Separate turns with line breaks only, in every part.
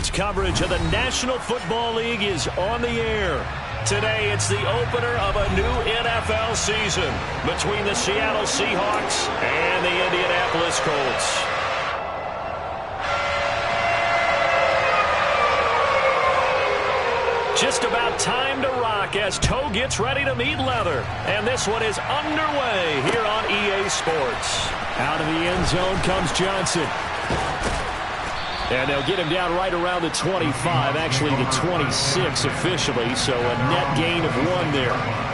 Sports coverage of the National Football League is on the air. Today, it's the opener of a new NFL season between the Seattle Seahawks and the Indianapolis Colts. Just about time to rock as toe gets ready to meet leather. And this one is underway here on EA Sports. Out of the end zone comes Johnson. And they'll get him down right around the 25, actually the 26 officially, so a net gain of 1 there.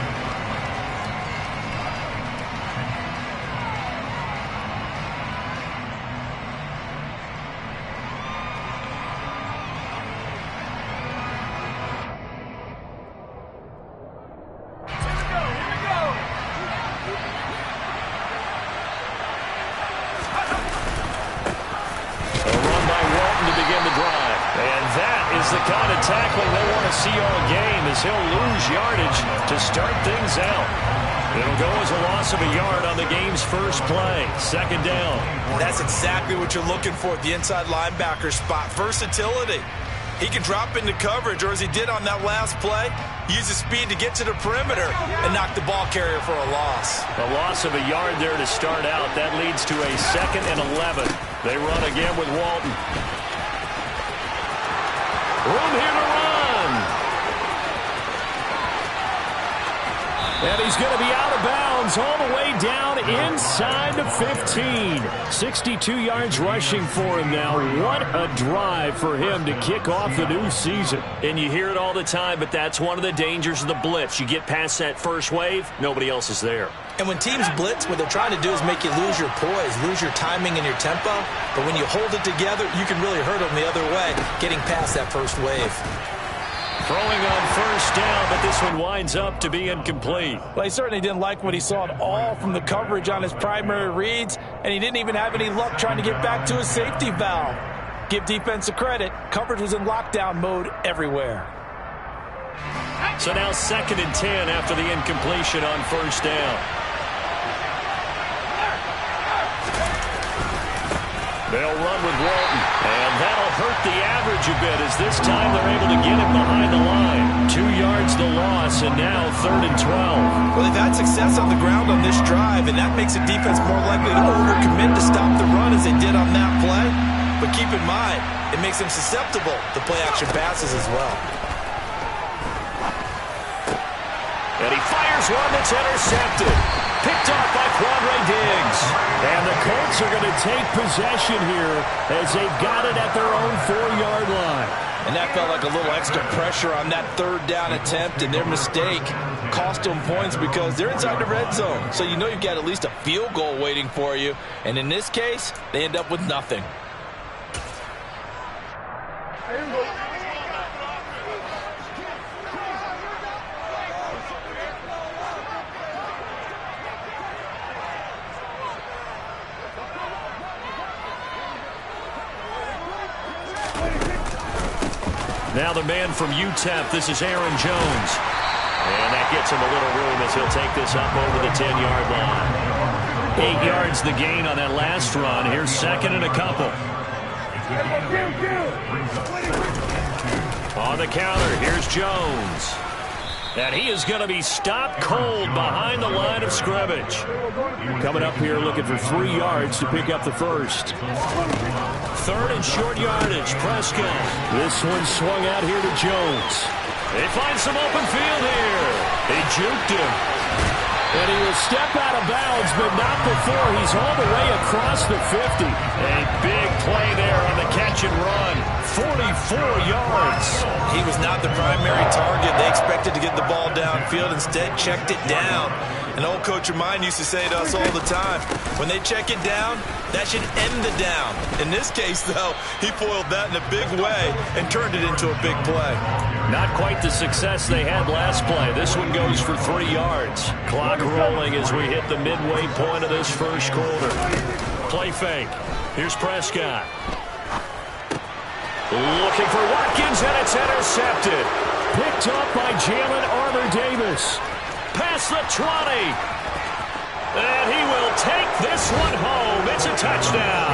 The kind of tackling they want to see all game as he'll lose yardage to start things out. It'll go as a loss of a yard on the game's first play. Second down.
That's exactly what you're looking for at the inside linebacker spot. Versatility. He can drop into coverage, or as he did on that last play, use his speed to get to the perimeter and knock the ball carrier for a loss.
A loss of a yard there to start out. That leads to a 2nd and 11. They run again with Walton. Room here to run. And he's going to be out of bounds all the way down inside the 15. 62 yards rushing for him now. What a drive for him to kick off the new season. And you hear it all the time, but that's one of the dangers of the blitz. You get past that first wave, nobody else is there.
And when teams blitz, what they're trying to do is make you lose your poise, lose your timing and your tempo. But when you hold it together, you can really hurt them the other way, getting past that first wave.
Throwing on first down, but this one winds up to be incomplete.
Well, he certainly didn't like what he saw at all from the coverage on his primary reads, and he didn't even have any luck trying to get back to his safety valve. Give defense a credit. Coverage was in lockdown mode everywhere.
So now 2nd and 10 after the incompletion on first down. They'll run with Walton, and that'll hurt the average a bit as this time they're able to get him behind the line. 2 yards the loss, and now 3rd and 12.
Well, they've had success on the ground on this drive, and that makes the defense more likely to overcommit to stop the run as they did on that play. But keep in mind, it makes them susceptible to play-action passes as well.
And he fires one that's intercepted. Picked off by Quandre Diggs. And the Colts are going to take possession here as they've got it at their own 4-yard line.
And that felt like a little extra pressure on that 3rd down attempt, and their mistake cost them points because they're inside the red zone. So you know you've got at least a field goal waiting for you. And in this case, they end up with nothing.
Now the man from UTEP, this is Aaron Jones. And that gets him a little room as he'll take this up over the 10-yard line. 8 yards the gain on that last run. Here's 2nd and a couple. On the counter, here's Jones. And he is going to be stopped cold behind the line of scrimmage. Coming up here looking for 3 yards to pick up the first. 3rd and short yardage, Prescott. This one swung out here to Jones. They find some open field here. They juked him. And he will step out of bounds, but not before he's all the way across the 50. A big play there on the catch and run. 44 yards.
He was not the primary target. They expected to get the ball downfield. Instead, checked it down. An old coach of mine used to say to us all the time, when they check it down, that should end the down. In this case, though, he foiled that in a big way and turned it into a big play.
Not quite the success they had last play. This one goes for 3 yards. Clock rolling as we hit the midway point of this first quarter. Play fake. Here's Prescott. Looking for Watkins, and it's intercepted. Picked up by Jalen Armour-Davis. Past the 20. And he will take this one home. It's a touchdown.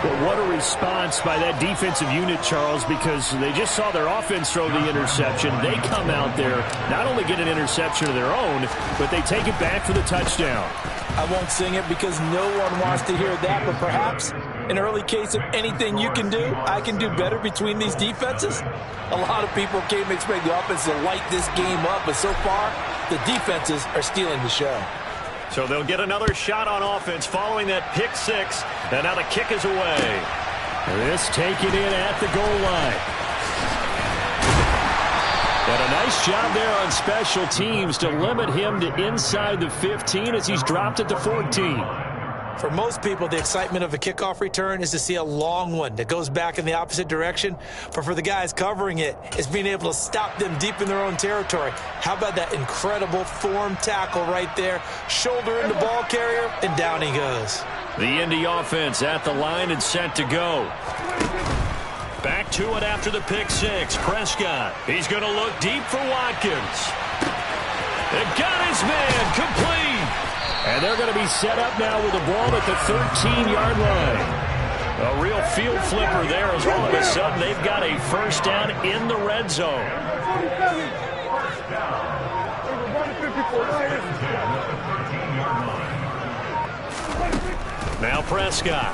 But
what a response by that defensive unit, Charles, because they just saw their offense throw the interception. They come out there, not only get an interception of their own, but they take it back for the touchdown.
I won't sing it because no one wants to hear that, but perhaps an early case of anything you can do, I can do better between these defenses. A lot of people came to expect the offense to light this game up, but so far, the defenses are stealing the show.
So they'll get another shot on offense following that pick six, and now the kick is away. This taken in at the goal line. And a nice job there on special teams to limit him to inside the 15 as he's dropped at the 14.
For most people, the excitement of a kickoff return is to see a long one that goes back in the opposite direction. But for the guys covering it, it's being able to stop them deep in their own territory. How about that incredible form tackle right there? Shoulder in the ball carrier, and down he goes.
The Indy offense at the line and set to go. Back to it after the pick six. Prescott. He's going to look deep for Watkins. It got his man complete. And they're going to be set up now with the ball at the 13-yard line. A real field flipper there as all of a sudden they've got a first down in the red zone. Now Prescott.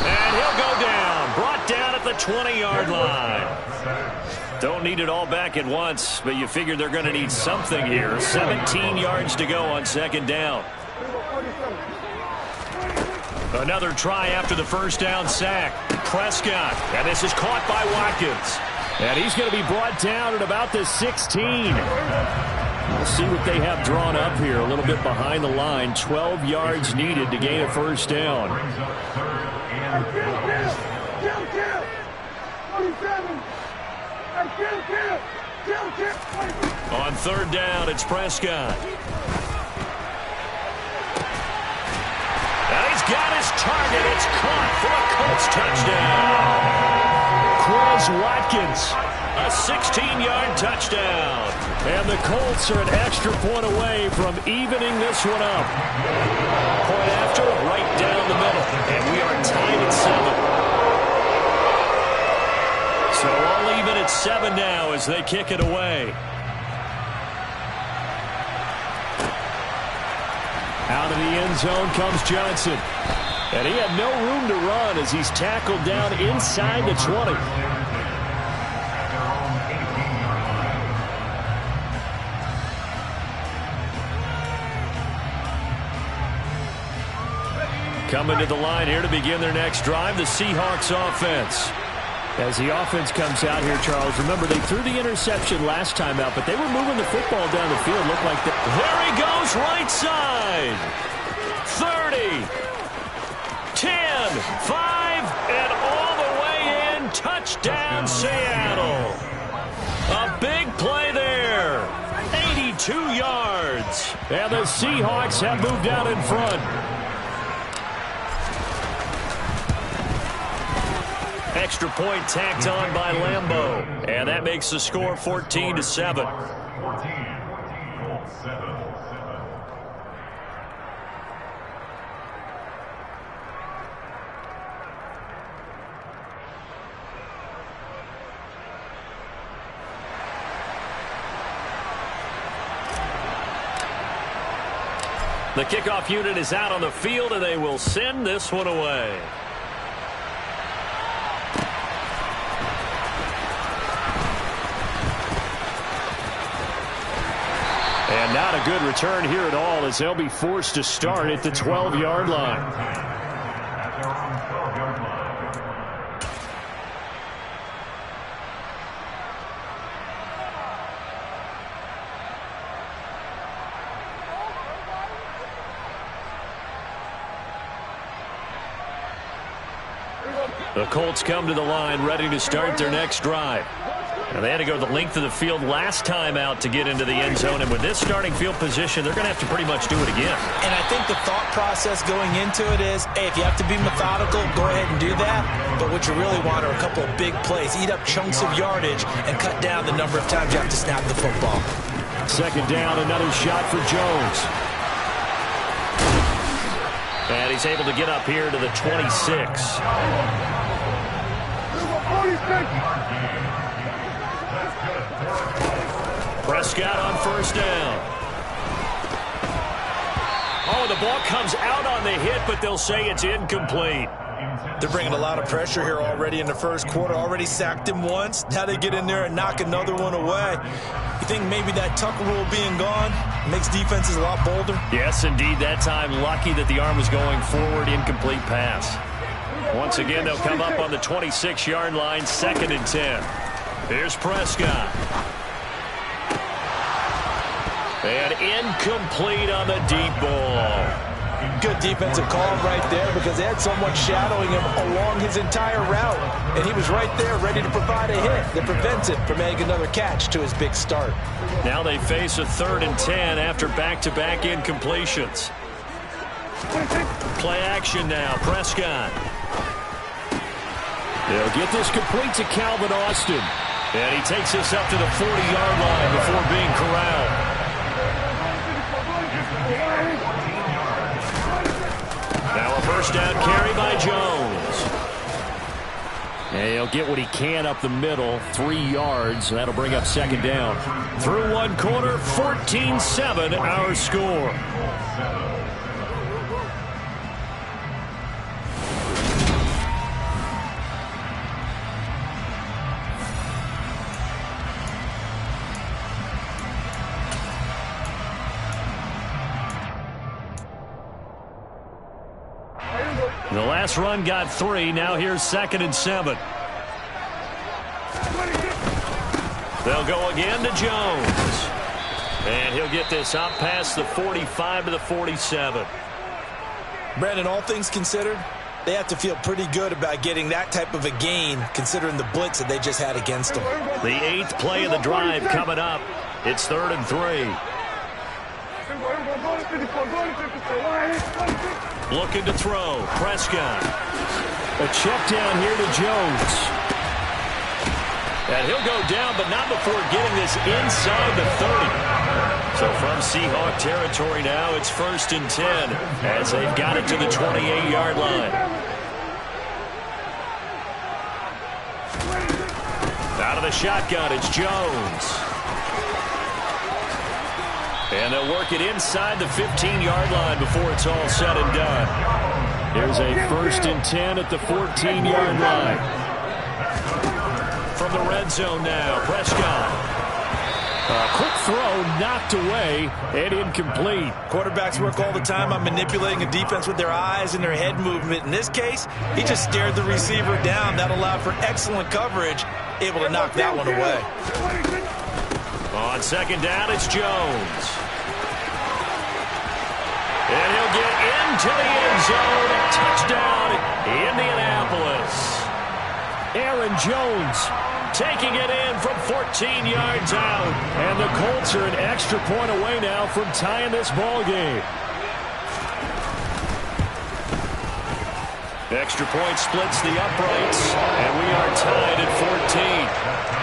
And he'll go down. Brought down at the 20-yard line. Don't need it all back at once, but you figure they're going to need something here. 17 yards to go on second down. Another try after the first down sack. Prescott. And this is caught by Watkins. And he's going to be brought down at about the 16. We'll see what they have drawn up here. A little bit behind the line. 12 yards needed to gain a first down. On third down, it's Prescott. And he's got his target. It's caught for a Colts touchdown. Quez Watkins, a 16-yard touchdown. And the Colts are an extra point away from evening this one up. Point after, right down the middle. And we are tied at 7. So all even at 7 now as they kick it away. Out of the end zone comes Johnson. And he had no room to run as he's tackled down inside the 20. Coming to the line here to begin their next drive, the Seahawks offense. As the offense comes out here, Charles, remember they threw the interception last time out, but they were moving the football down the field. Looked like that. There he goes, right side. 30, 10, 5, and all the way in. Touchdown, Seattle. A big play there. 82 yards. And the Seahawks have moved out in front. Extra point tacked on by Lambeau. And that makes the score 14-7. The kickoff unit is out on the field, and they will send this one away. And not a good return here at all as they'll be forced to start at the 12-yard line. The Colts come to the line ready to start their next drive. And they had to go the length of the field last time out to get into the end zone. And with this starting field position, they're going to have to pretty much do it again.
And I think the thought process going into it is, hey, if you have to be methodical, go ahead and do that. But what you really want are a couple of big plays. Eat up chunks of yardage and cut down the number of times you have to snap the football. Second down, another shot for Jones.
And he's able to get up here to the 26. Prescott on first down. Oh, the ball comes out on the hit, but they'll say it's incomplete.
They're bringing a lot of pressure here already in the first quarter. Already sacked him once. Now they get in there and knock another one away. You think maybe that Tucker rule being gone makes defenses a lot bolder?
Yes, indeed. That time, lucky that the arm was going forward. Incomplete pass. Once again, they'll come up on the 26-yard line, 2nd and 10. Here's Prescott. And incomplete on the deep ball.
Good defensive call right there because they had someone shadowing him along his entire route. And he was right there ready to provide a hit that prevents him from making another catch to his big start.
Now they face a 3rd and 10 after back-to-back incompletions. Play action now, Prescott. They'll get this complete to Calvin Austin. And he takes this up to the 40-yard line before being corralled. Now a first down carry by Jones. And he'll get what he can up the middle, 3 yards. That'll bring up 2nd down. Through 1 quarter, 14-7 our score. The last run got 3. Now here's 2nd and 7. They'll go again to Jones. And he'll get this up past the 45 to the 47.
Brandon, all things considered, they have to feel pretty good about getting that type of a gain considering the blitz that they just had against them.
The 8th play of the drive coming up. It's 3rd and 3. Looking to throw. Prescott. A check down here to Jones. And he'll go down, but not before getting this inside the 30. So from Seahawk territory now, it's 1st and 10 as they've got it to the 28-yard line. Out of the shotgun, it's Jones. And they'll work it inside the 15-yard line before it's all said and done. Here's a 1st and 10 at the 14-yard line. From the red zone now, Prescott. A quick throw knocked away and incomplete.
Quarterbacks work all the time on manipulating a defense with their eyes and their head movement. In this case, he just stared the receiver down. That allowed for excellent coverage, able to knock that one away.
On 2nd down, it's Jones. And he'll get into the end zone. Touchdown, Indianapolis. Aaron Jones taking it in from 14 yards out. And the Colts are an extra point away now from tying this ball game. Extra point splits the uprights, and we are tied at 14.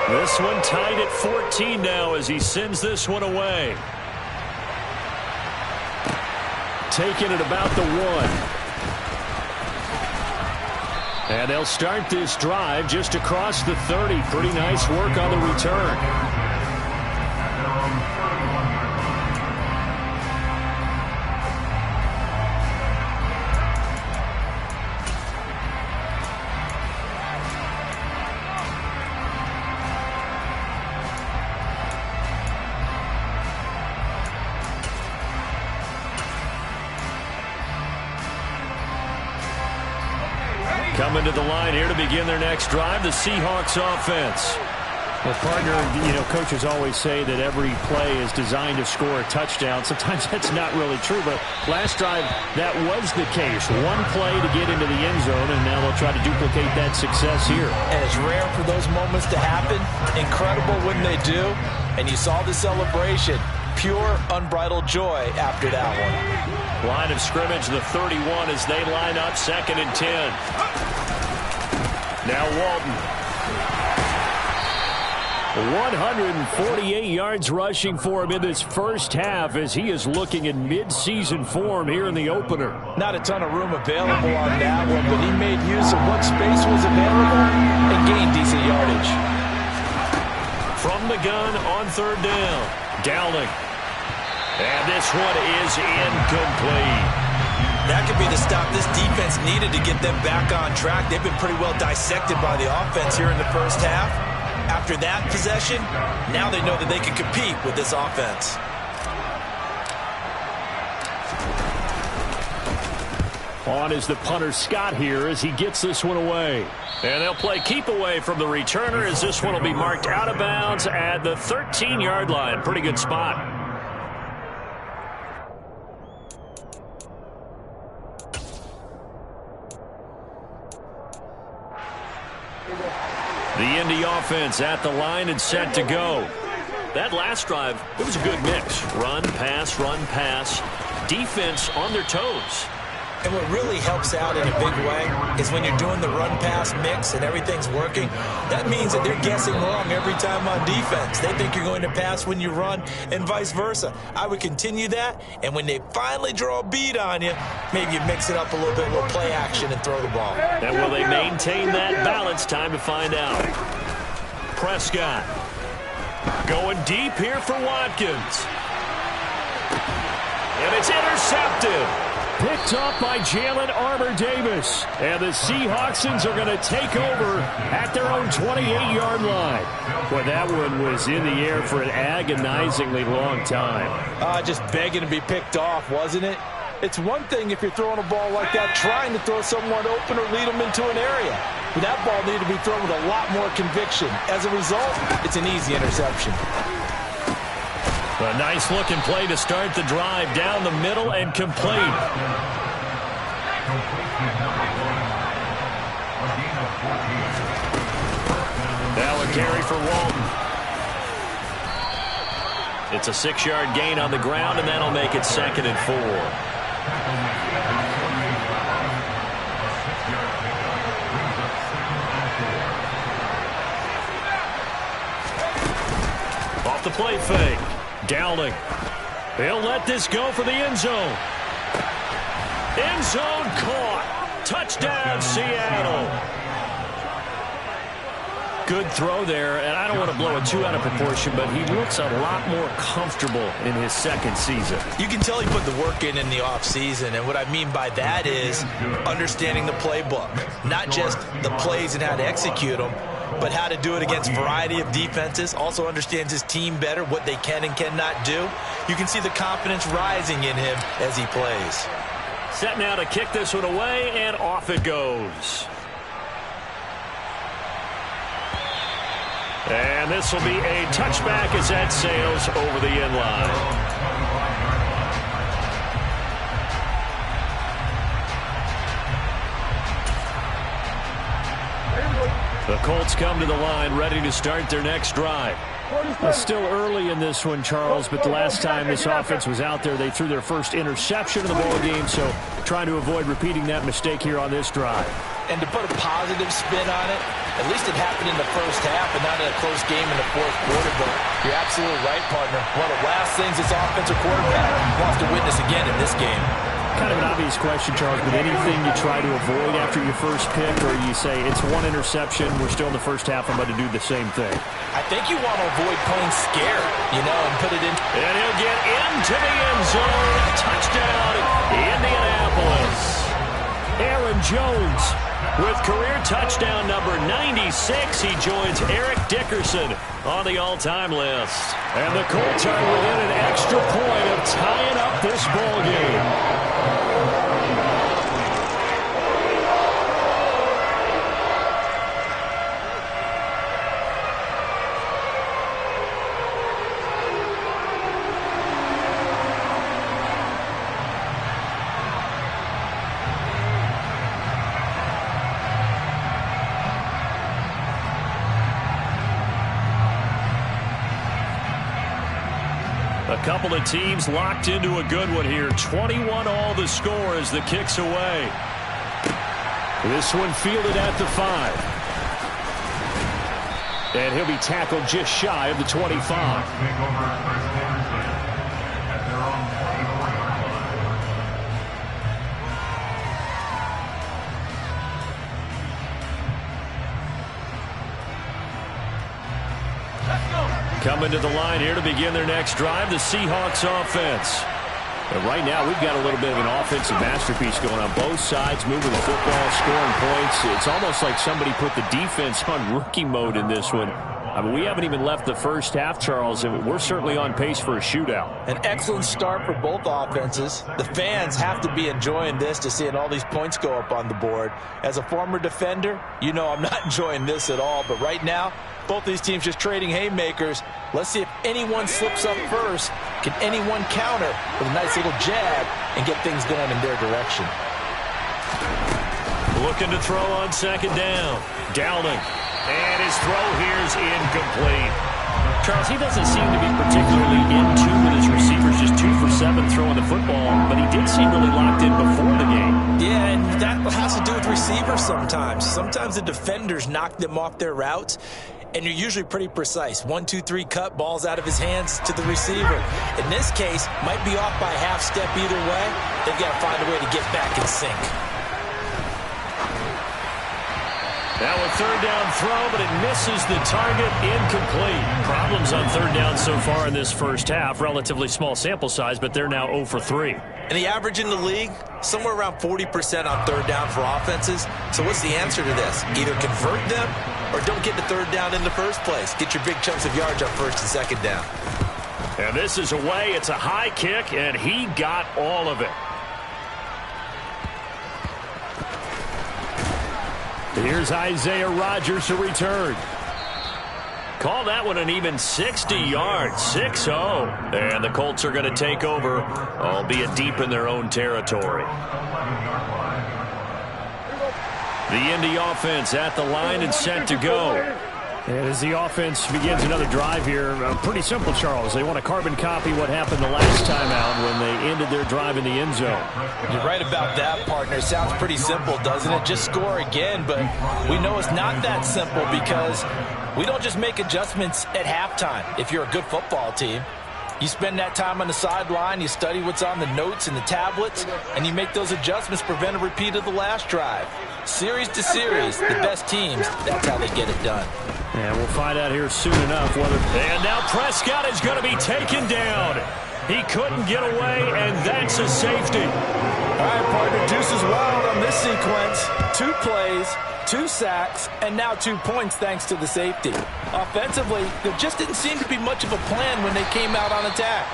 This one tied at 14 now as he sends this one away. Taking it about the 1. And they'll start this drive just across the 30. Pretty nice work on the return. Coming to the line here to begin their next drive, the Seahawks offense.
Well, partner, coaches always say that every play is designed to score a touchdown. Sometimes that's not really true, but last drive, that was the case. One play to get into the end zone, and now they'll try to duplicate that success here.
And it's rare for those moments to happen. Incredible when they do. And you saw the celebration. Pure, unbridled joy after that one.
Line of scrimmage, the 31 as they line up 2nd and 10. Now Walton.
148 yards rushing for him in this first half as he is looking in mid-season form here in the opener.
Not a ton of room available on that one, but he made use of what space was available and gained decent yardage.
From the gun on third down, Dowling. And this one is incomplete.
That could be the stop this defense needed to get them back on track. They've been pretty well dissected by the offense here in the first half. After that possession, now they know that they can compete with this offense.
On is the punter Scott here as he gets this one away.
And they'll play keep away from the returner as this one will be marked out of bounds at the 13-yard line. Pretty good spot. The Indy offense at the line and set to go. That last drive, it was a good mix. Run, pass. Defense on their toes.
And what really helps out in a big way is when you're doing the run-pass mix and everything's working, that means that they're guessing wrong every time on defense. They think you're going to pass when you run and vice versa. I would continue that, and when they finally draw a beat on you, maybe you mix it up a little bit, a little play action, and throw the ball.
And will they maintain that balance? Time to find out. Prescott going deep here for Watkins. And it's intercepted.
Picked up by Jalen Armour-Davis. And the Seahawksons are going to take over at their own 28-yard line. Boy, that one was in the air for an agonizingly long time.
Just begging to be picked off, wasn't it? It's one thing if you're throwing a ball like that, trying to throw someone open or lead them into an area. But that ball needed to be thrown with a lot more conviction. As a result, it's an easy interception.
A nice-looking play to start the drive down the middle and complete. Now a carry for Walton. It's a 6-yard gain on the ground, and that'll make it 2nd and 4. Off the play fake. Dowling. He'll let this go for the end zone. End zone caught. Touchdown, Seattle. Good throw there, and I don't want to blow it too out of proportion, but he looks a lot more comfortable in his second season.
You can tell he put the work in the offseason, and what I mean by that is understanding the playbook. Not just the plays and how to execute them, but how to do it against a variety of defenses. Also understands his team better, what they can and cannot do. You can see the confidence rising in him as he plays.
Set now to kick this one away, and off it goes. And this will be a touchback as that sails over the end line. The Colts come to the line ready to start their next drive.
It's still early in this one, Charles, but the last time this offense was out there, they threw their first interception of the ball game, so trying to avoid repeating that mistake here on this drive.
And to put a positive spin on it, at least it happened in the first half and not in a close game in the fourth quarter. But you're absolutely right, partner. One of the last things this offensive quarterback wants to witness again in this game.
Kind of an obvious question, Charles, but anything you try to avoid after your first pick, or you say it's one interception, we're still in the first half, I'm going to do the same thing?
I think you want to avoid playing scared, and put it in.
And he'll get into the end zone. Touchdown, Indianapolis.
Aaron Jones
with career touchdown number 96. He joins Eric Dickerson on the all-time list.
And the Colts are within an extra point of tying up this ball game.
A couple of teams locked into a good one here. 21 all the score as the kick's away.
This one fielded at the 5.
And he'll be tackled just shy of the 25. Coming to the line here to begin their next drive, the Seahawks offense. And right now, we've got a little bit of an offensive masterpiece going on both sides, moving the football, scoring points. It's almost like somebody put the defense on rookie mode in this one. I mean, we haven't even left the first half, Charles, and we're certainly on pace for a shootout.
An excellent start for both offenses. The fans have to be enjoying this to seeing all these points go up on the board. As a former defender, you know I'm not enjoying this at all. But right now, both these teams just trading haymakers. Let's see if anyone slips up first. Can anyone counter with a nice little jab and get things going in their direction?
Looking to throw on second down. Downing. And his throw here is incomplete. Charles, he doesn't seem to be particularly in tune with his receivers, just 2 for 7 throwing the football, but he did seem really locked in before the game.
Yeah, and that has to do with receivers sometimes. Sometimes the defenders knock them off their routes, and you're usually pretty precise. 1, 2, 3 cut, balls out of his hands to the receiver. In this case, might be off by a half step either way. They've got to find a way to get back in sync.
Now a third down throw, but it misses the target, incomplete. Problems on third down so far in this first half. Relatively small sample size, but they're now 0 for 3.
And the average in the league, somewhere around 40% on third down for offenses. So what's the answer to this? Either convert them or don't get the third down in the first place. Get your big chunks of yards on first and second down.
And this is away. It's a high kick, and he got all of it. Here's Isaiah Rodgers to return. Call that one an even 60 yards, 6-0. And the Colts are going to take over, albeit deep in their own territory. The Indy offense at the line and set to go.
And as the offense begins another drive here, pretty simple, Charles. They want to carbon copy what happened the last time out when they ended their drive in the end zone.
You're right about that, partner. Sounds pretty simple, doesn't it? Just score again, but we know it's not that simple because we don't just make adjustments at halftime. If you're a good football team, you spend that time on the sideline, you study what's on the notes and the tablets, and you make those adjustments, prevent a repeat of the last drive. Series to series, the best teams, that's how they get it done.
And we'll find out here soon enough whether...
And now Prescott is going to be taken down. He couldn't get away, and that's a safety.
All right, partner, deuce is wild on this sequence. 2 plays, 2 sacks, and now 2 points thanks to the safety. Offensively, there just didn't seem to be much of a plan when they came out on attack.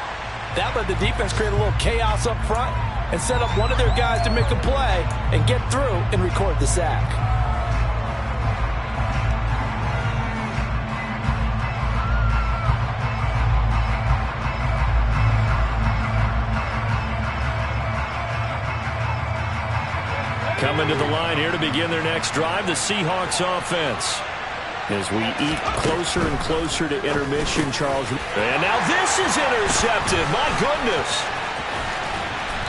That let the defense create a little chaos up front and set up one of their guys to make a play and get through and record the sack.
Coming to the line here to begin their next drive, the Seahawks offense. As we eat closer and closer to intermission, Charles. And now this is intercepted. My goodness.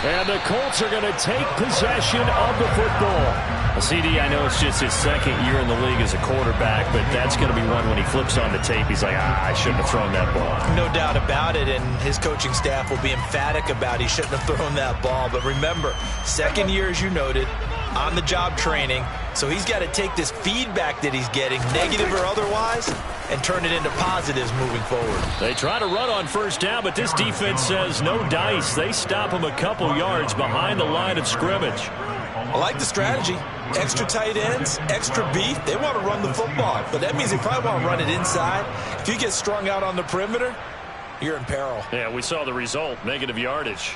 And the Colts are going to take possession of the football. CD, I know it's just his second year in the league as a quarterback, but that's going to be one when he flips on the tape. He's like, I shouldn't have thrown that ball.
No doubt about it, and his coaching staff will be emphatic about he shouldn't have thrown that ball. But remember, second year, as you noted, on-the-job training, so he's got to take this feedback that he's getting, negative or otherwise, and turn it into positives moving forward.
They try to run on first down, but this defense says no dice. They stop him a couple yards behind the line of scrimmage.
I like the strategy. Extra tight ends, extra beef. They want to run the football, but that means they probably want to run it inside. If you get strung out on the perimeter, you're in peril.
Yeah, we saw the result, negative yardage.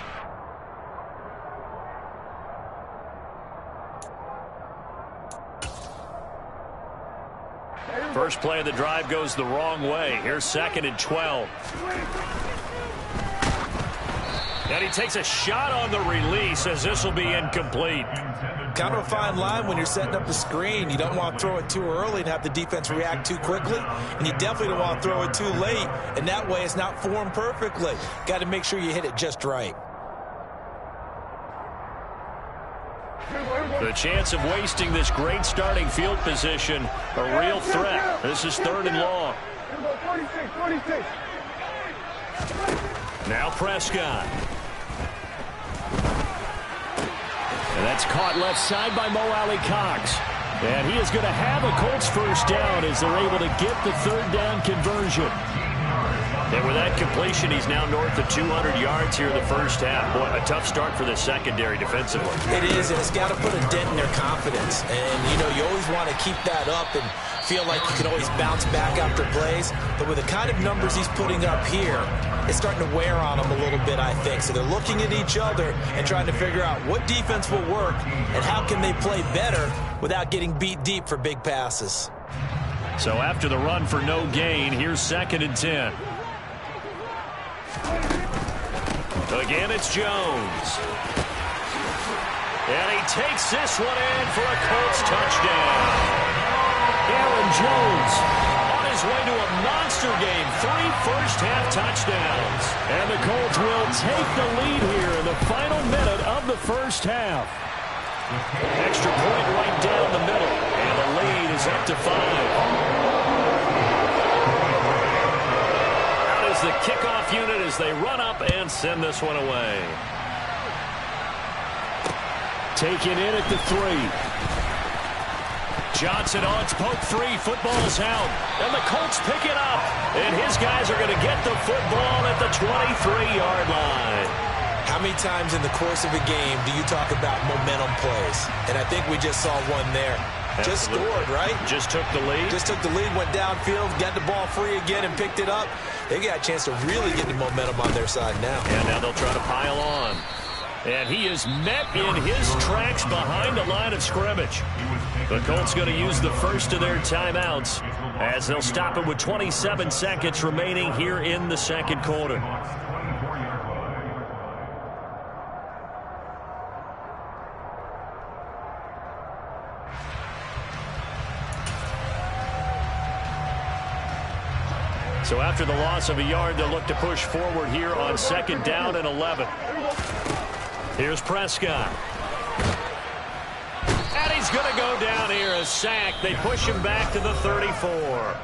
First play of the drive goes the wrong way. Here's 2nd and 12. And he takes a shot on the release as this will be incomplete.
Kind of a fine line when you're setting up the screen. You don't want to throw it too early and have the defense react too quickly. And you definitely don't want to throw it too late. And that way it's not formed perfectly. Got to make sure you hit it just right.
The chance of wasting this great starting field position. A real threat. This is 3rd and long. Now Prescott. And that's caught left side by Mo Alley-Cox. And he is going to have a Colts first down as they're able to get the 3rd down conversion. And with that completion, he's now north of 200 yards here in the first half. Boy, a tough start for the secondary defensively.
It is, and it's got to put a dent in their confidence. And, you know, you always want to keep that up and feel like you can always bounce back after plays. But with the kind of numbers he's putting up here, it's starting to wear on them a little bit, I think. So they're looking at each other and trying to figure out what defense will work and how can they play better without getting beat deep for big passes.
So after the run for no gain, here's 2nd and 10. Again, it's Jones. And he takes this one in for a Colts touchdown. Aaron Jones on his way to a monster game. 3 first-half touchdowns. And the Colts will take the lead here in the final minute of the first half. Extra point right down the middle. And the lead is up to 5. The kickoff unit as they run up and send this one away. Taken in at the 3. Johnson on its poke 3. Football's out. And the Colts pick it up. And his guys are going to get the football at the 23-yard line.
How many times in the course of a game do you talk about momentum plays? And I think we just saw one there. Just scored, right?
Just took the lead.
Just took the lead, went downfield, got the ball free again and picked it up. They got a chance to really get the momentum on their side now.
And now they'll try to pile on. And he is met in his tracks behind the line of scrimmage. The Colts going to use the first of their timeouts as they'll stop it with 27 seconds remaining here in the second quarter. So after the loss of a yard, they'll look to push forward here on 2nd down and 11. Here's Prescott. And he's going to go down here, a sack. They push him back to the 34.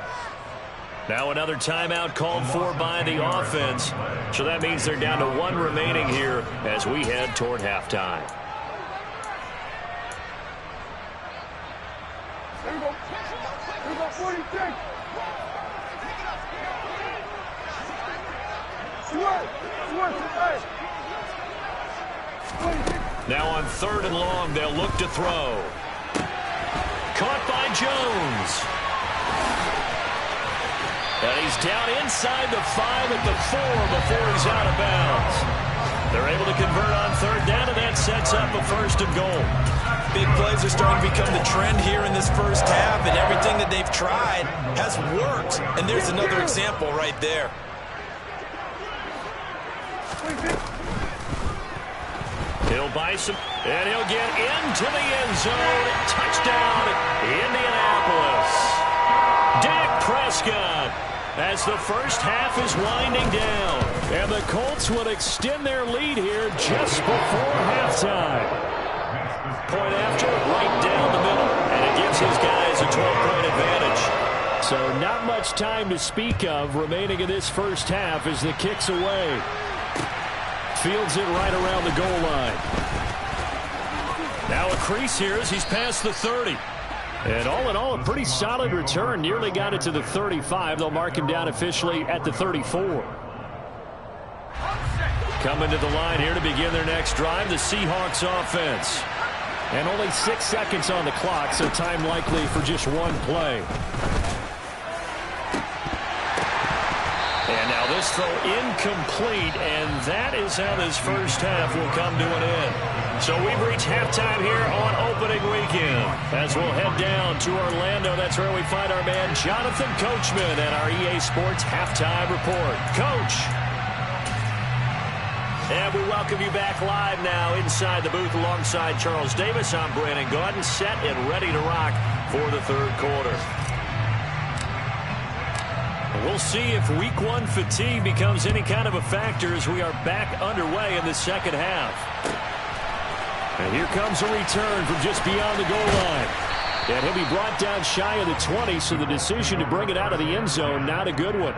Now another timeout called for by the offense. So that means they're down to 1 remaining here as we head toward halftime.
Here we go. Here we go, 46.
Now on 3rd and long, they'll look to throw. Caught by Jones. And he's down inside the 5 at the 4 before he's out of bounds. They're able to convert on 3rd down, and that sets up a 1st and goal.
Big plays are starting to become the trend here in this first half, and everything that they've tried has worked. And there's another example right there.
He'll buy some, and he'll get into the end zone. Touchdown, Indianapolis. Dak Prescott as the first half is winding down. And the Colts will extend their lead here just before halftime. Point after, right down the middle. And it gives his guys a 12-point advantage. So not much time to speak of remaining in this first half as the kick's away. Fields it right around the goal line. Now a crease here as he's past the 30. And all in all, a pretty solid return. Nearly got it to the 35. They'll mark him down officially at the 34. Coming to the line here to begin their next drive, the Seahawks offense. And only 6 seconds on the clock, so time likely for just one play. And now this throw incomplete, and that is how this first half will come to an end. So we've reached halftime here on opening weekend. As we'll head down to Orlando, that's where we find our man Jonathan Coachman and our EA Sports Halftime Report. Coach. And we welcome you back live now inside the booth alongside Charles Davis. I'm Brandon Gaudin, set and ready to rock for the third quarter. We'll see if week 1 fatigue becomes any kind of a factor as we are back underway in the second half. And here comes a return from just beyond the goal line. And he'll be brought down shy of the 20, so the decision to bring it out of the end zone, not a good one.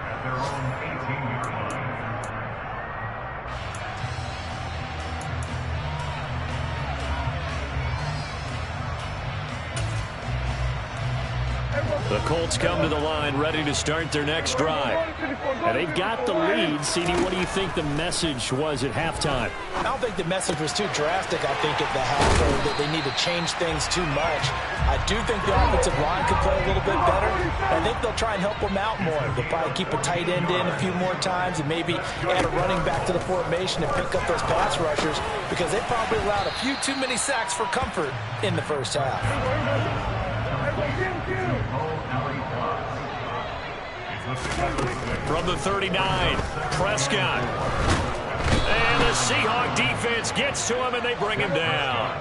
The Colts come to the line ready to start their next drive. And they've got the lead. CD, what do you think the message was at halftime?
I don't think the message was too drastic, I think, at the half, or that they need to change things too much. I do think the offensive line could play a little bit better. I think they'll try and help them out more. They'll probably keep a tight end in a few more times and maybe add a running back to the formation and pick up those pass rushers, because they probably allowed a few too many sacks for comfort in the first half.
From the 39, Prescott. And the Seahawk defense gets to him, and they bring him down.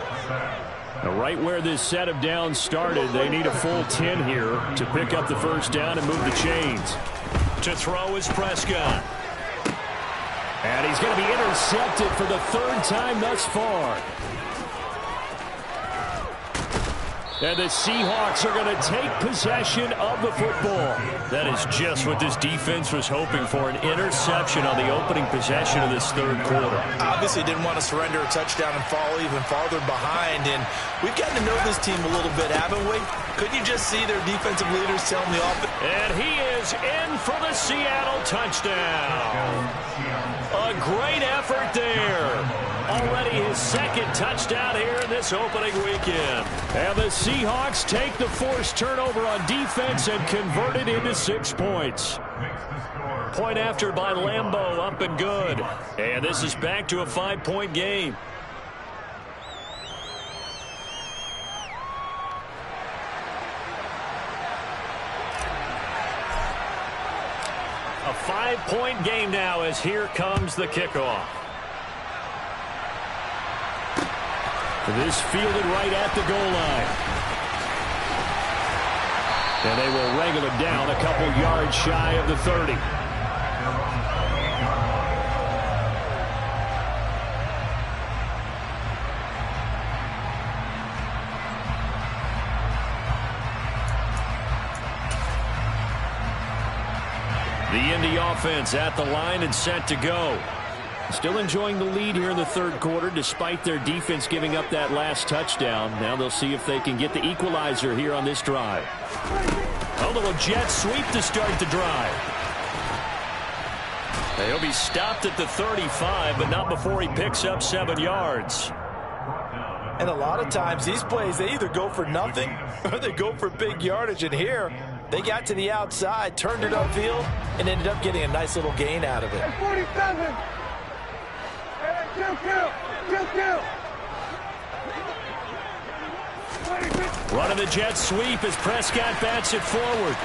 Now, right where this set of downs started, they need a full 10 here to pick up the first down and move the chains. To throw is Prescott. And he's going to be intercepted for the third time thus far. And the Seahawks are going to take possession of the football. That is just what this defense was hoping for, an interception on the opening possession of this third quarter.
Obviously didn't want to surrender a touchdown and fall even farther behind. And we've gotten to know this team a little bit, haven't we? Couldn't you just see their defensive leaders telling the offense?
And he is in for the Seattle touchdown. A great effort there. Already his second touchdown here in this opening weekend. And the Seahawks take the forced turnover on defense and convert it into 6 points. Point after by Lambeau, up and good. And this is back to a 5-point game. A 5-point game now as here comes the kickoff. This fielded right at the goal line. And they will wrangle it down a couple yards shy of the 30. The Indy offense at the line and set to go. Still enjoying the lead here in the third quarter despite their defense giving up that last touchdown. Now they'll see if they can get the equalizer here on this drive. A little jet sweep to start the drive. He'll be stopped at the 35, but not before he picks up 7 yards.
And a lot of times these plays, they either go for nothing or they go for big yardage. And here, they got to the outside, turned it upfield, and ended up getting a nice little gain out of it.
47. Kill.
Running the jet sweep as Prescott bats it forward.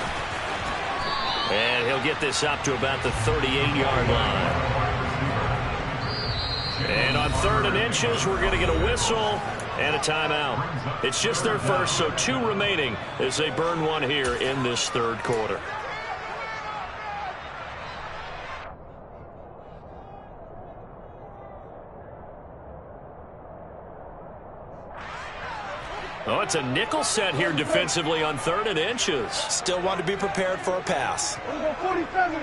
And he'll get this up to about the 38-yard line. And on 3rd and inches, we're going to get a whistle and a timeout. It's just their first, so 2 remaining as they burn one here in this third quarter. Oh, it's a nickel set here defensively on 3rd and inches.
Still want to be prepared for a pass.
47.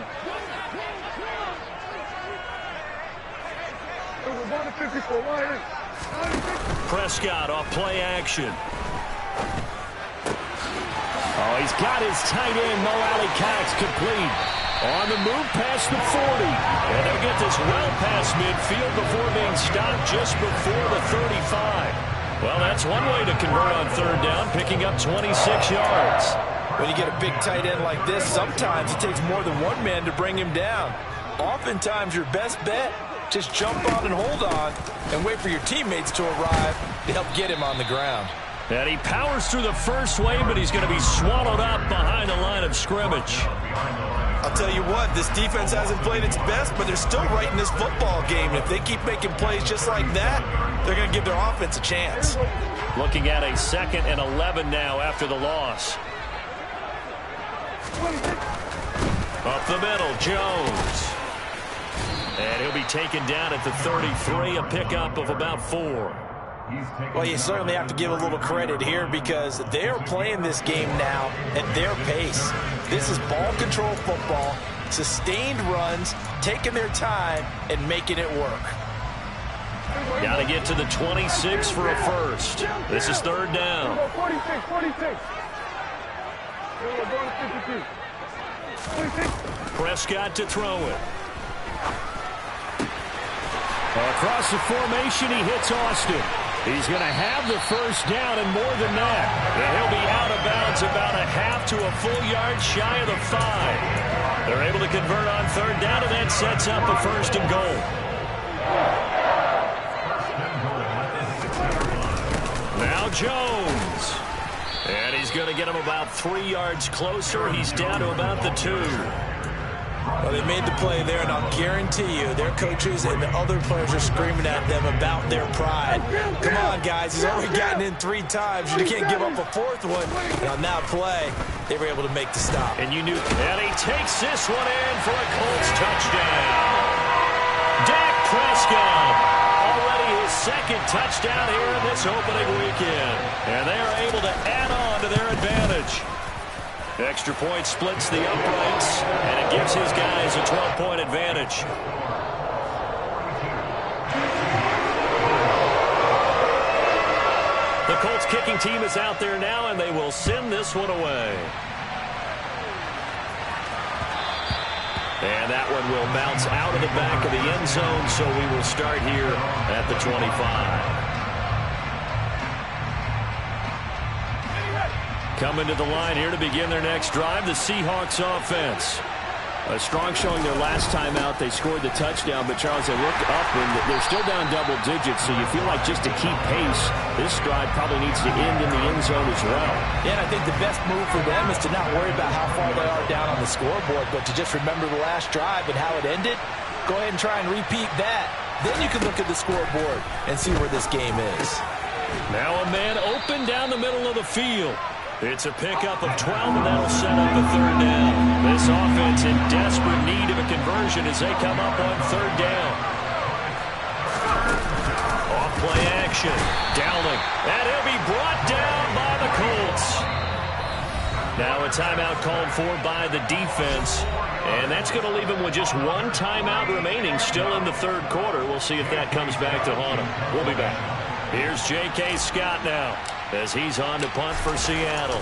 Prescott off play action. Oh, he's got his tight end, Mo Alley-Cox, complete. On the move past the 40. And they'll get this well past midfield before being stopped just before the 35. Well, that's one way to convert on 3rd down, picking up 26 yards.
When you get a big tight end like this, sometimes it takes more than one man to bring him down. Oftentimes, your best bet, just jump on and hold on and wait for your teammates to arrive to help get him on the ground.
And he powers through the first wave, but he's going to be swallowed up behind the line of scrimmage.
I'll tell you what, this defense hasn't played its best, but they're still right in this football game. And if they keep making plays just like that, they're going to give their offense a chance.
Looking at a 2nd and 11 now after the loss. Up the middle, Jones. And he'll be taken down at the 33, a pickup of about 4.
Well, you certainly have to give a little credit here because they're playing this game now at their pace. This is ball control football, sustained runs, taking their time, and making it work.
Got to get to the 26 for a first. This is third down.
46, 46. We're going to 52. 46.
Prescott to throw it. Across the formation, he hits Austin. He's going to have the first down and more than that. And he'll be out of bounds about a half to a full yard shy of the 5. They're able to convert on third down, and that sets up a first and goal. Now Jones. And he's going to get him about 3 yards closer. He's down to about the 2.
Well, they made the play there, and I'll guarantee you their coaches and the other players are screaming at them about their pride. Come on, guys. He's already gotten in 3 times. You can't give up a 4th one. And on that play, they were able to make the stop.
And you knew. And he takes this one in for a Colts touchdown. Dak Prescott. Already his 2nd touchdown here in this opening weekend. And they are able to add on to their advantage. Extra point splits the uprights, and it gives his guys a 12-point advantage. The Colts kicking team is out there now, and they will send this one away. And that one will bounce out of the back of the end zone, so we will start here at the 25. Coming to the line here to begin their next drive, the Seahawks offense. A strong showing their last time out. They scored the touchdown, but Charles, they looked up and they're still down double digits, so you feel like just to keep pace, this drive probably needs to end in the end zone as well.
Yeah, and I think the best move for them is to not worry about how far they are down on the scoreboard, but to just remember the last drive and how it ended. Go ahead and try and repeat that. Then you can look at the scoreboard and see where this game is.
Now a man open down the middle of the field. It's a pickup of 12, and that'll set up a third down. This offense in desperate need of a conversion as they come up on third down. Off play action. Dowling. And he'll be brought down by the Colts. Now a timeout called for by the defense. And that's going to leave him with just 1 timeout remaining still in the third quarter. We'll see if that comes back to haunt him. We'll be back. Here's J.K. Scott now as he's on to punt for Seattle.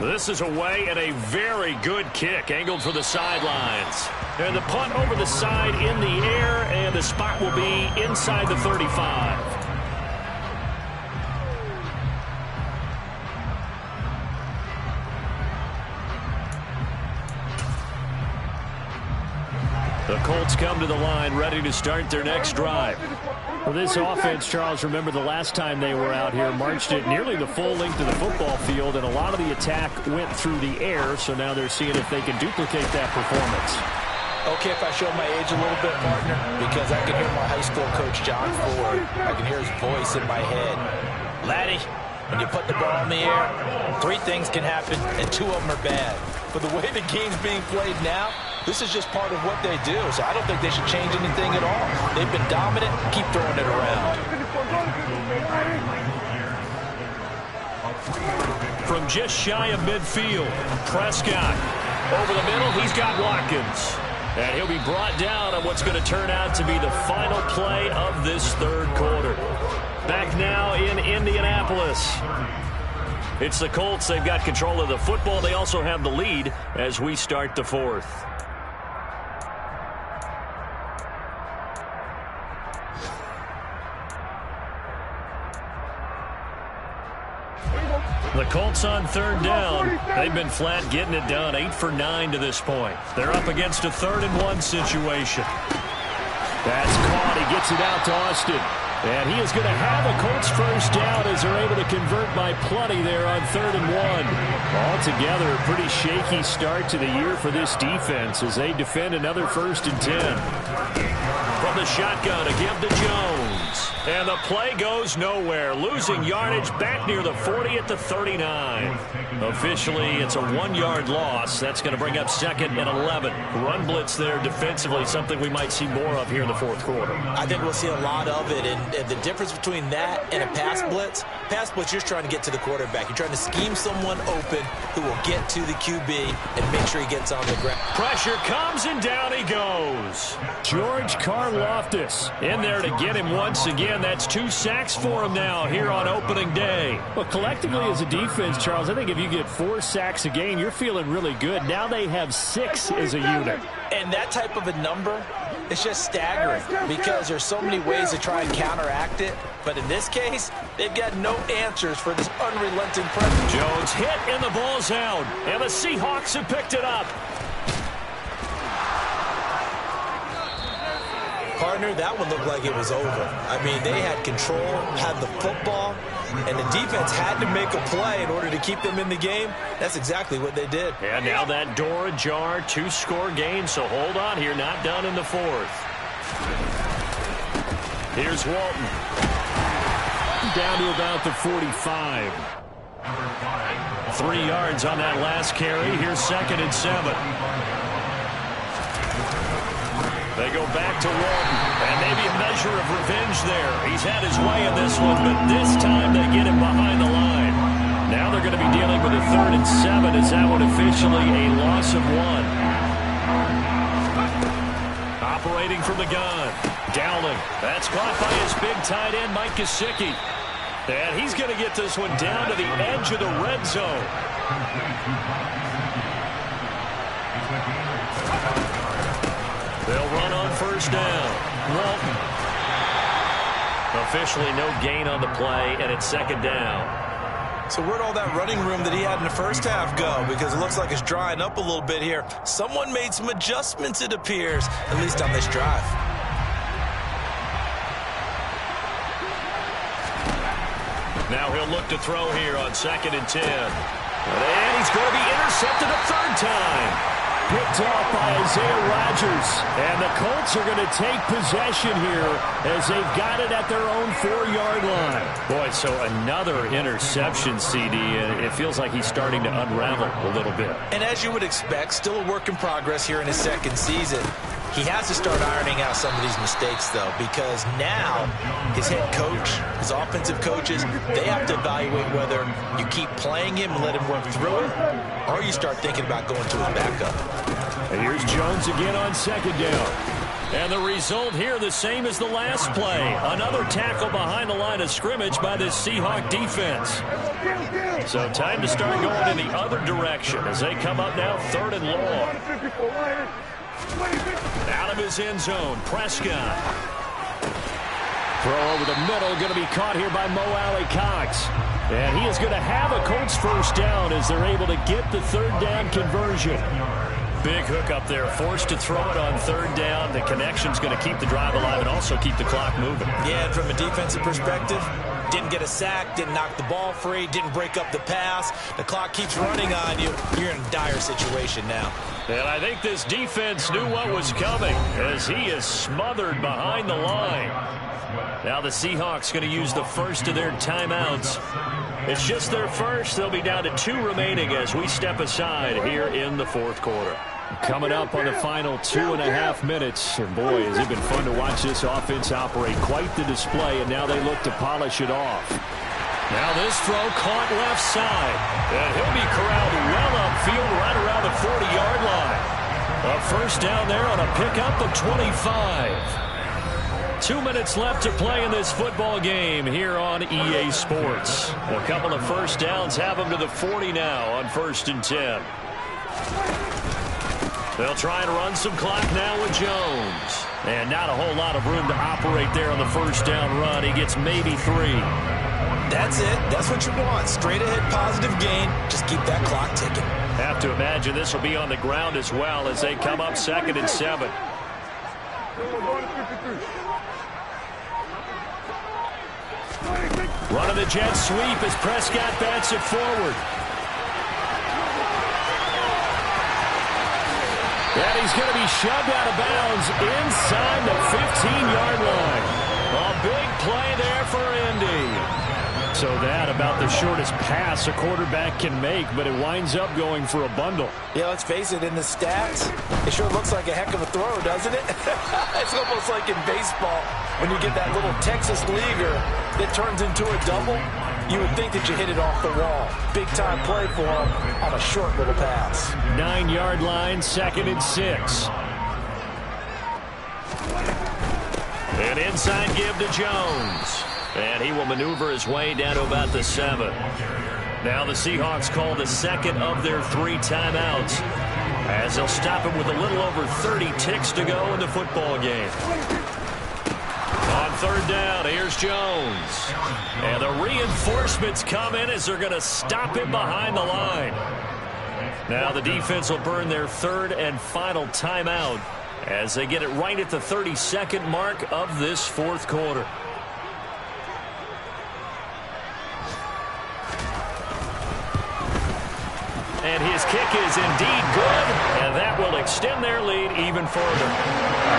This is away and a very good kick angled for the sidelines. And the punt over the side in the air, and the spot will be inside the 35. The Colts come to the line ready to start their next drive.
Well, this offense, Charles, remember the last time they were out here, marched it nearly the full length of the football field, and a lot of the attack went through the air, so now they're seeing if they can duplicate that performance.
Okay, if I show my age a little bit, partner, because I can hear my high school coach, John Ford. I can hear his voice in my head. Laddie, when you put the ball in the air, 3 things can happen, and 2 of them are bad. But the way the game's being played now, this is just part of what they do, so I don't think they should change anything at all. They've been dominant. Keep throwing it around.
From just shy of midfield, Prescott. Over the middle, he's got Watkins. And he'll be brought down on what's going to turn out to be the final play of this third quarter. Back now in Indianapolis. It's the Colts. They've got control of the football. They also have the lead as we start the fourth. The Colts on third down. They've been flat getting it done, 8 for 9 to this point. They're up against a 3rd and 1 situation. That's caught. He gets it out to Austin. And he is going to have a Colts first down as they're able to convert by plenty there on 3rd and 1. Altogether, a pretty shaky start to the year for this defense as they defend another 1st and 10. From the shotgun to give to Jones. And the play goes nowhere. Losing yardage back near the 40 at the 39. Officially, it's a 1-yard loss. That's going to bring up 2nd and 11. Run blitz there defensively, something we might see more of here in the fourth quarter.
I think we'll see a lot of it, and the difference between that and a pass blitz, you're trying to get to the quarterback. You're trying to scheme someone open who will get to the QB and make sure he gets on the ground.
Pressure comes, and down he goes. George Karlaftis in there to get him once again. That's 2 sacks for him now here on opening day.
Well, collectively as a defense, Charles, I think if you get 4 sacks a game, you're feeling really good. Now they have 6 as a unit.
And that type of a number, it's just staggering because there's so many ways to try and counteract it. But in this case, they've got no answers for this unrelenting pressure.
Jones hit and the ball's out. And the Seahawks have picked it up.
Partner, that one looked like it was over. I mean, they had control, had the football, and the defense had to make a play in order to keep them in the game. That's exactly what they did.
And now that door ajar, 2-score game, so hold on here, not done in the 4th. Here's Walton. Down to about the 45. 3 yards on that last carry. Here's 2nd and 7. They go back to Walton, and maybe a measure of revenge there. He's had his way in this one, but this time they get him behind the line. Now they're going to be dealing with a 3rd and 7. Is that one officially a loss of 1? Operating from the gun. Dowling. That's caught by his big tight end, Mike Gesicki. And he's going to get this one down to the edge of the red zone. They'll run on 1st down. Walton. Officially no gain on the play, and it's 2nd down.
So where'd all that running room that he had in the first half go? Because it looks like it's drying up a little bit here. Someone made some adjustments, it appears, at least on this drive.
Now he'll look to throw here on 2nd and 10. And he's going to be intercepted a 3rd time. Picked off by Isaiah Rodgers. And the Colts are going to take possession here as they've got it at their own 4-yard line. Boy, so another interception, CD. And it feels like he's starting to unravel a little bit.
And as you would expect, still a work in progress here in his 2nd season. He has to start ironing out some of these mistakes, though, because now his head coach, his offensive coaches, they have to evaluate whether you keep playing him and let him work through it, or you start thinking about going to his backup.
And here's Jones again on 2nd down. And the result here the same as the last play. Another tackle behind the line of scrimmage by this Seahawk defense. So time to start going in the other direction as they come up now 3rd and long. Out of his end zone, Prescott. Throw over the middle, going to be caught here by Mo Alley-Cox. And he is going to have a Colts 1st down as they're able to get the 3rd down conversion. Big hook up there, forced to throw it on 3rd down. The connection's going to keep the drive alive and also keep the clock moving.
Yeah, and from a defensive perspective, didn't get a sack, didn't knock the ball free, didn't break up the pass. The clock keeps running on you. You're in a dire situation now.
And I think this defense knew what was coming as he is smothered behind the line. Now the Seahawks going to use the first of their timeouts. It's just their first. They'll be down to 2 remaining as we step aside here in the 4th quarter. Coming up on the final 2.5 minutes. And boy, has it been fun to watch this offense operate. Quite the display, and now they look to polish it off. Now this throw caught left side. And he'll be corralled well upfield right around the 40-yard line. A 1st down there on a pickup of 25. 2 minutes left to play in this football game here on EA Sports. A couple of 1st downs have them to the 40 now on 1st and 10. They'll try and run some clock now with Jones. And not a whole lot of room to operate there on the 1st down run. He gets maybe 3.
That's it. That's what you want. Straight ahead positive gain. Just keep that clock ticking.
Have to imagine this will be on the ground as well as they come up 2nd and 7. Running the jet sweep as Prescott bats it forward. And he's going to be shoved out of bounds inside the 15-yard line. A big play there for Indy.
So that about the shortest pass a quarterback can make, but it winds up going for a bundle.
Yeah, let's face it, in the stats, it sure looks like a heck of a throw, doesn't it? It's almost like in baseball when you get that little Texas leaguer that turns into a double. You would think that you hit it off the wall. Big-time play for him on a short little pass.
9-yard line, 2nd and 6.
An inside give to Jones. And he will maneuver his way down to about the 7. Now the Seahawks call the second of their 3 timeouts, as they'll stop him with a little over 30 ticks to go in the football game. On 3rd down, here's Jones. And the reinforcements come in as they're going to stop him behind the line. Now the defense will burn their 3rd and final timeout as they get it right at the 32nd mark of this 4th quarter. And his kick is indeed good, and that will extend their lead even further.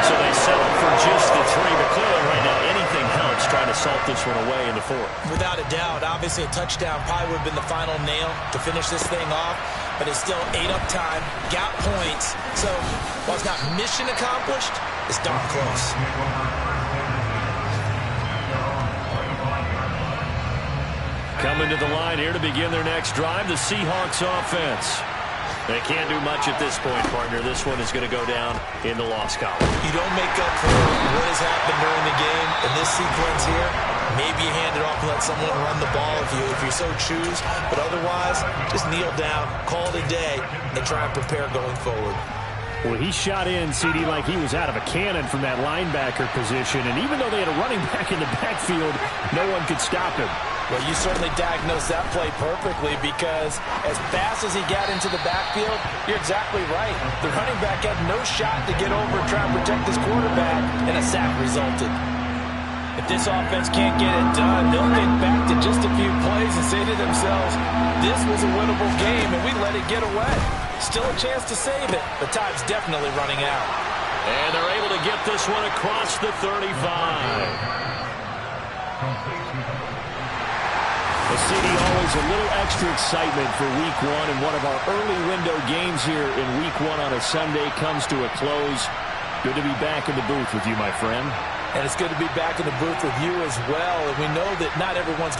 So they settle for just the 3, but clearly right now anything helps trying to salt this one away in the 4th.
Without a doubt, obviously a touchdown probably would have been the final nail to finish this thing off, but it's still 8 up time, got points. So while it's not mission accomplished, it's darn close.
Coming to the line here to begin their next drive, the Seahawks offense. They can't do much at this point, partner. This one is going to go down in the loss column.
You don't make up for what has happened during the game in this sequence here. Maybe you hand it off and let someone run the ball if you so choose. But otherwise, just kneel down, call it a day, and try and prepare going forward.
Well, he shot in, CD, like he was out of a cannon from that linebacker position. And even though they had a running back in the backfield, no one could stop him.
Well, you certainly diagnosed that play perfectly, because as fast as he got into the backfield, you're exactly right. The running back had no shot to get over and try and protect his quarterback, and a sack resulted. If this offense can't get it done, they'll think back to just a few plays and say to themselves, this was a winnable game, and we let it get away. Still a chance to save it, but time's definitely running out.
And they're able to get this one across the 35.
The CD, always a little extra excitement for Week 1, and one of our early window games here in Week 1 on a Sunday comes to a close. Good to be back in the booth with you, my friend.
And it's good to be back in the booth with you as well. And we know that not everyone's going to